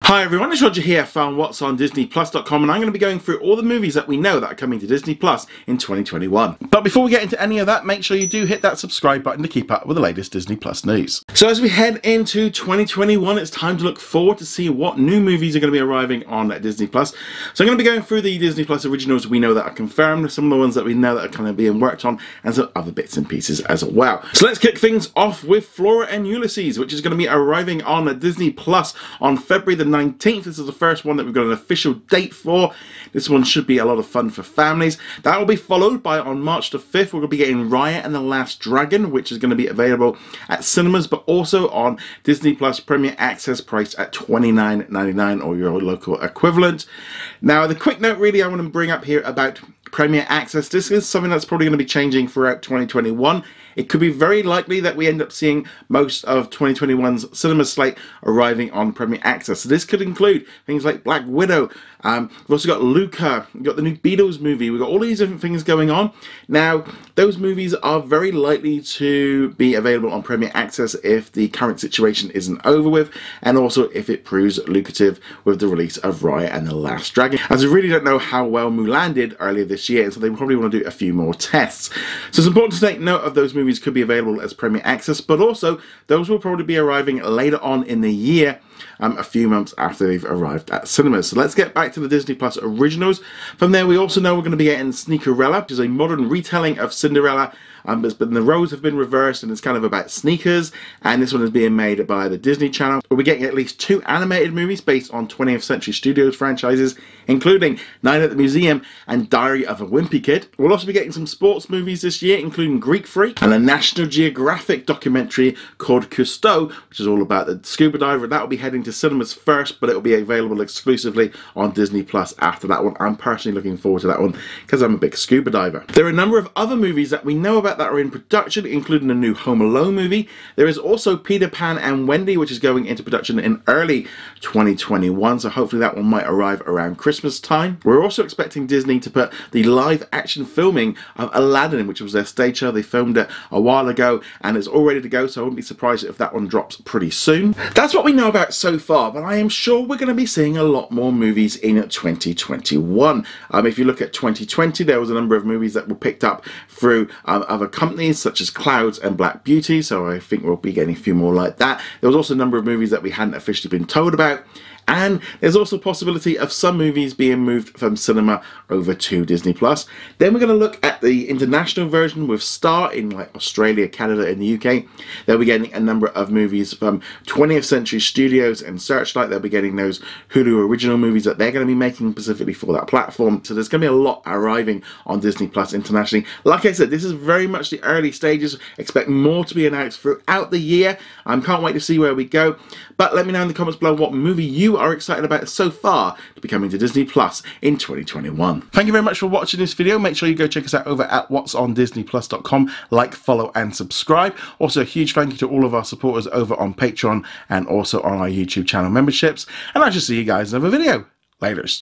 Hi everyone, it's Roger here from What's on DisneyPlus.com, and I'm going to be going through all the movies that we know that are coming to Disney Plus in 2021. But before we get into any of that, make sure you do hit that subscribe button to keep up with the latest Disney Plus news. So as we head into 2021, it's time to look forward to see what new movies are going to be arriving on Disney Plus. So I'm going to be going through the Disney Plus originals we know that are confirmed, some of the ones that we know that are kind of being worked on, and some other bits and pieces as well. So let's kick things off with Flora and Ulysses, which is going to be arriving on Disney Plus on February the 19th. This is the first one that we've got an official date for. This one should be a lot of fun for families. That will be followed by, on March the 5th, we're going to be getting Riot and the Last Dragon, which is going to be available at cinemas, but also on Disney Plus Premier Access, priced at $29.99 or your local equivalent. Now, the quick note really I want to bring up here about Premier Access, this is something that's probably going to be changing throughout 2021. It could be very likely that we end up seeing most of 2021's cinema slate arriving on Premier Access. So this could include things like Black Widow. We've also got Luca. We've got the new Beatles movie. We've got all these different things going on. Now, those movies are very likely to be available on Premier Access if the current situation isn't over with, and also if it proves lucrative with the release of Riot and the Last Dragon. As we really don't know how well Mulan did earlier this year, so they probably want to do a few more tests. So it's important to take note of those movies could be available as Premier Access, but also those will probably be arriving later on in the year, a few months after they've arrived at cinemas. So let's get back to the Disney Plus originals. From there, we also know we're going to be getting Sneakerella, which is a modern retelling of Cinderella, but the roles have been reversed and it's kind of about sneakers, and this one is being made by the Disney Channel. We'll be getting at least 2 animated movies based on 20th Century Studios franchises, including Night at the Museum and Diary of a Wimpy Kid. We'll also be getting some sports movies this year, including Greek Freak and a National Geographic documentary called Cousteau, which is all about the scuba diver. That will be heading to cinemas first, but it will be available exclusively on Disney Plus after that one. I'm personally looking forward to that one because I'm a big scuba diver. There are a number of other movies that we know about that are in production, including a new Home Alone movie. There is also Peter Pan and Wendy, which is going into production in early 2021, so hopefully that one might arrive around Christmas time. We're also expecting Disney to put the live action filming of Aladdin, which was their stage show. They filmed it a while ago and it's all ready to go, so I wouldn't be surprised if that one drops pretty soon. That's what we know about so far, but I am sure we're going to be seeing a lot more movies in 2021. If you look at 2020, there was a number of movies that were picked up through other companies such as Clouds and Black Beauty, so I think we'll be getting a few more like that. There was also a number of movies that we hadn't officially been told about. And there's also a possibility of some movies being moved from cinema over to Disney Plus. Then we're going to look at the international version with Star in like Australia, Canada, and the UK. They'll be getting a number of movies from 20th Century Studios and Searchlight. They'll be getting those Hulu original movies that they're going to be making specifically for that platform. So there's going to be a lot arriving on Disney Plus internationally. Like I said, this is very much the early stages. Expect more to be announced throughout the year. Can't wait to see where we go. But let me know in the comments below what movie you are excited about so far to be coming to Disney Plus in 2021. Thank you very much for watching this video. Make sure you go check us out over at whatsondisneyplus.com. Like, follow and subscribe. Also a huge thank you to all of our supporters over on Patreon and also on our YouTube channel memberships. And I shall see you guys in another video. Laters.